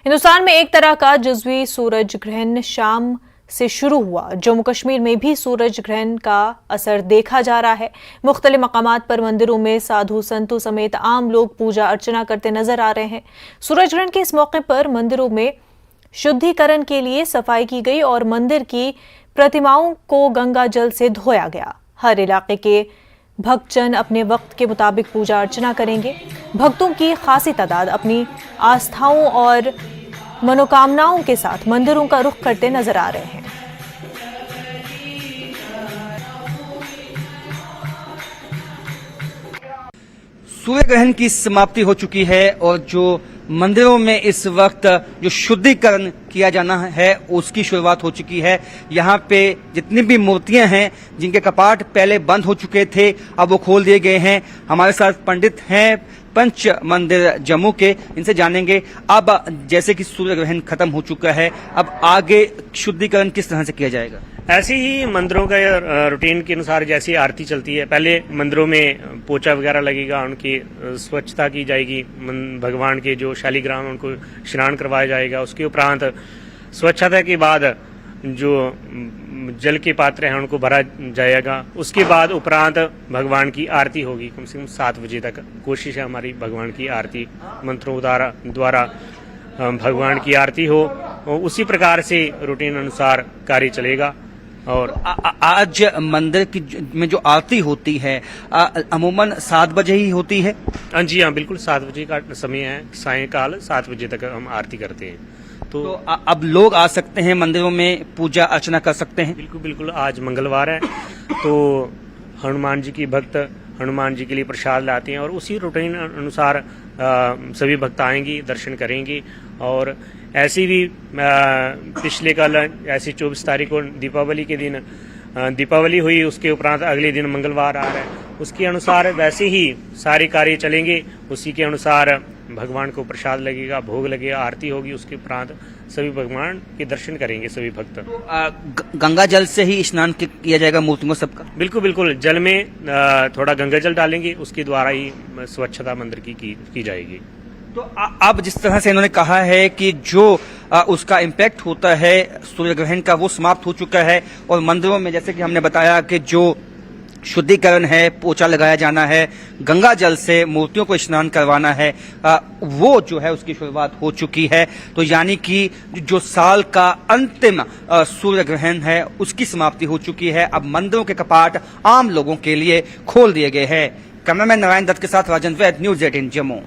हिंदुस्तान में एक तरह का जुज़वी सूरज ग्रहण शाम से शुरू हुआ। जम्मू कश्मीर में भी सूरज ग्रहण का असर देखा जा रहा है। मुख्तलिफ मकामात पर मंदिरों में साधु संतों समेत आम लोग पूजा अर्चना करते नजर आ रहे हैं। सूरज ग्रहण के इस मौके पर मंदिरों में शुद्धिकरण के लिए सफाई की गई और मंदिर की प्रतिमाओं को गंगा जल से धोया गया। हर इलाके के भक्तजन अपने वक्त के मुताबिक पूजा अर्चना करेंगे। भक्तों की खासी तादाद अपनी आस्थाओं और मनोकामनाओं के साथ मंदिरों का रुख करते नजर आ रहे हैं। सूर्य ग्रहण की समाप्ति हो चुकी है और जो मंदिरों में इस वक्त जो शुद्धिकरण किया जाना है उसकी शुरुआत हो चुकी है। यहाँ पे जितनी भी मूर्तियां हैं जिनके कपाट पहले बंद हो चुके थे अब वो खोल दिए गए हैं। हमारे साथ पंडित हैं पंच मंदिर जम्मू के, इनसे जानेंगे अब जैसे कि सूर्य ग्रहण खत्म हो चुका है अब आगे शुद्धिकरण किस तरह से किया जाएगा। ऐसे ही मंदिरों का रूटीन के अनुसार जैसी आरती चलती है, पहले मंदिरों में पोछा वगैरह लगेगा, उनकी स्वच्छता की जाएगी, भगवान के जो शालिग्राम उनको स्नान करवाया जाएगा। उसके उपरांत स्वच्छता के बाद जो जल के पात्र हैं उनको भरा जाएगा। उसके बाद उपरांत भगवान की आरती होगी कम से कम 7 बजे तक। कोशिश है हमारी भगवान की आरती मंत्रों द्वारा भगवान की आरती हो। उसी प्रकार से रूटीन अनुसार कार्य चलेगा। और आज मंदिर की में जो आरती होती है अमूमन 7 बजे ही होती है। जी हाँ, बिल्कुल 7 बजे का समय है। सायंकाल 7 बजे तक हम आरती करते हैं। तो अब लोग आ सकते हैं मंदिरों में पूजा अर्चना कर सकते हैं। बिल्कुल बिल्कुल, आज मंगलवार है तो हनुमान जी की भक्त हनुमान जी के लिए प्रसाद लाते हैं और उसी रूटीन अनुसार सभी भक्त आएंगे, दर्शन करेंगे। और ऐसी भी पिछले कल ऐसी 24 तारीख को दीपावली के दिन दीपावली हुई, उसके उपरांत अगले दिन मंगलवार आ रहा है, उसके अनुसार वैसे ही सारे कार्य चलेंगे। उसी के अनुसार भगवान को प्रसाद लगेगा, भोग लगेगा, आरती होगी, उसके उपरांत सभी भगवान के दर्शन करेंगे सभी भक्त। तो गंगा जल से ही स्नान किया जाएगा मूर्तियों सबका। बिल्कुल बिल्कुल, जल में थोड़ा गंगा जल डालेंगे, उसके द्वारा ही स्वच्छता मंदिर की जाएगी। तो अब जिस तरह से इन्होंने कहा है कि जो उसका इम्पैक्ट होता है सूर्य ग्रहण का वो समाप्त हो चुका है और मंदिरों में जैसे कि हमने बताया कि जो शुद्धिकरण है, पोछा लगाया जाना है, गंगा जल से मूर्तियों को स्नान करवाना है, वो जो है उसकी शुरुआत हो चुकी है। तो यानी कि जो साल का अंतिम सूर्य ग्रहण है उसकी समाप्ति हो चुकी है। अब मंदिरों के कपाट आम लोगों के लिए खोल दिए गए हैं। कैमरामैन नारायण दत्त के साथ राजन वैद, न्यूज़ 18 जम्मू।